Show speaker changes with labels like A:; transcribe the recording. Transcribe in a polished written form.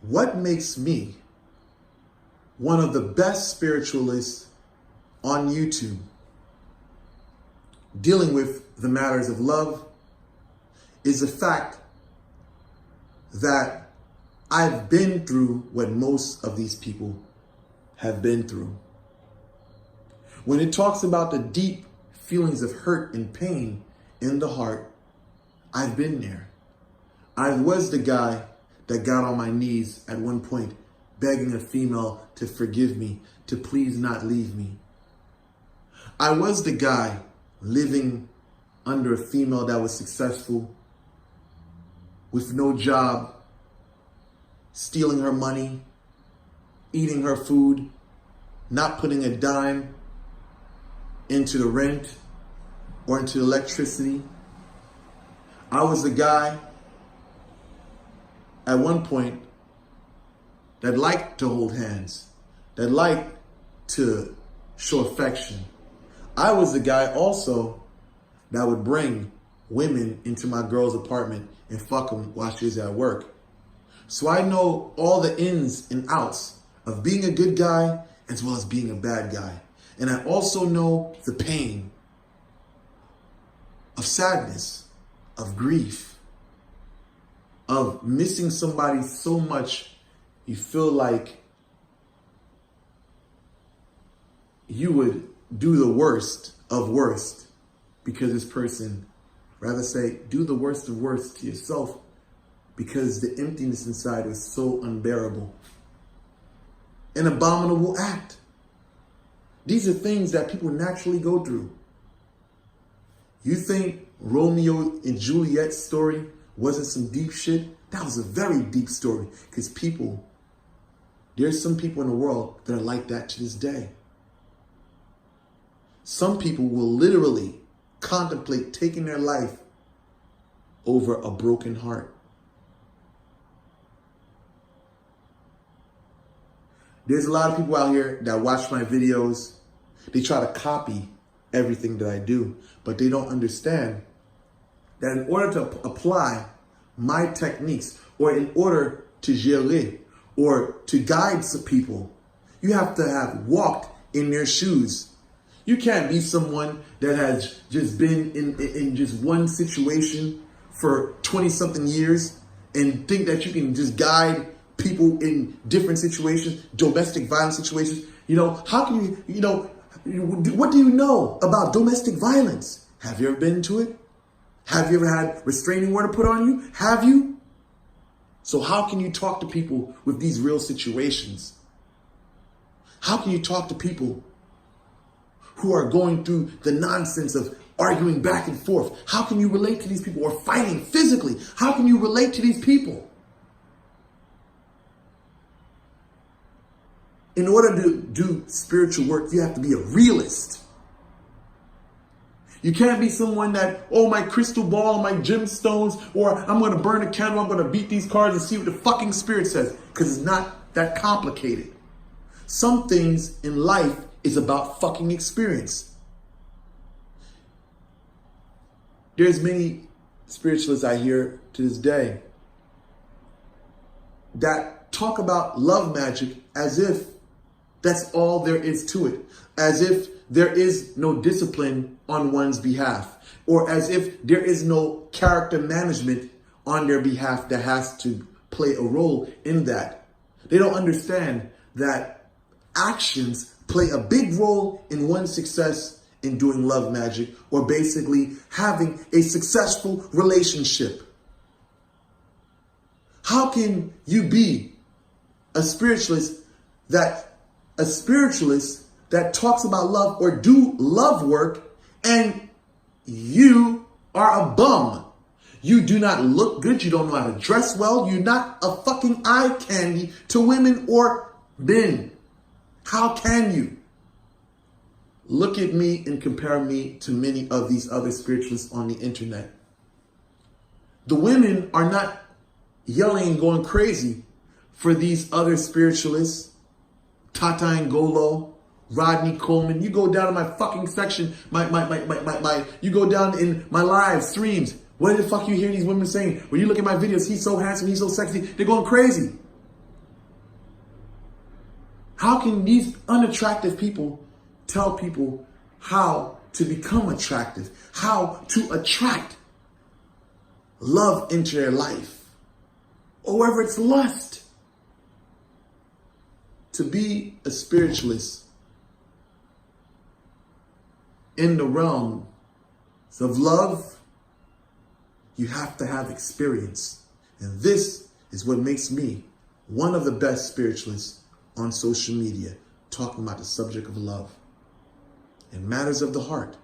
A: What makes me one of the best spiritualists on YouTube dealing with the matters of love is the fact that I've been through what most of these people have been through. When it talks about the deep feelings of hurt and pain in the heart, I've been there. I was the guy that got on my knees at one point, begging a female to forgive me, to please not leave me. I was the guy living under a female that was successful, with no job, stealing her money, eating her food, not putting a dime into the rent or into electricity. I was the guy at one point that liked to hold hands, that liked to show affection. I was the guy also that would bring women into my girl's apartment and fuck them while she was at work. So I know all the ins and outs of being a good guy as well as being a bad guy. And I also know the pain of sadness, of grief, of missing somebody so much you feel like you would do the worst of worst because this person, rather say, do the worst of worst to yourself because the emptiness inside was so unbearable. An abominable act. These are things that people naturally go through. You think Romeo and Juliet's story wasn't some deep shit? That was a very deep story because there's some people in the world that are like that to this day. Some people will literally contemplate taking their life over a broken heart. There's a lot of people out here that watch my videos. They try to copy everything that I do, but they don't understand that in order to apply my techniques, or in order to gérer, or to guide some people, you have to have walked in their shoes. You can't be someone that has just been in just one situation for 20-something years and think that you can just guide people in different situations, domestic violence situations. How can what do you know about domestic violence? Have you ever been into it? Have you ever had restraining order put on you? Have you? So how can you talk to people with these real situations? How can you talk to people who are going through the nonsense of arguing back and forth? How can you relate to these people, or fighting physically? How can you relate to these people? In order to do spiritual work, you have to be a realist. You can't be someone that, my crystal ball, my gemstones, or I'm going to burn a candle, I'm going to beat these cards and see what the fucking spirit says. Because it's not that complicated. Some things in life is about fucking experience. There's many spiritualists I hear to this day that talk about love magic as if that's all there is to it. As if there is no discipline on one's behalf. Or as if there is no character management on their behalf that has to play a role in that. They don't understand that actions play a big role in one's success in doing love magic, or basically having a successful relationship. How can you be a spiritualist that talks about love or do love work and you are a bum? You do not look good. You don't know how to dress well. You're not a fucking eye candy to women or men. How can you? Look at me and compare me to many of these other spiritualists on the internet. The women are not yelling and going crazy for these other spiritualists. Tata Ngolo, Rodney Coleman. You go down to my fucking section, you go down in my live streams. What the fuck you hear these women saying? When you look at my videos, he's so handsome, he's so sexy. They're going crazy. How can these unattractive people tell people how to become attractive, how to attract love into their life, or whether it's lust? To be a spiritualist in the realm of love, you have to have experience. And this is what makes me one of the best spiritualists on social media, talking about the subject of love and matters of the heart.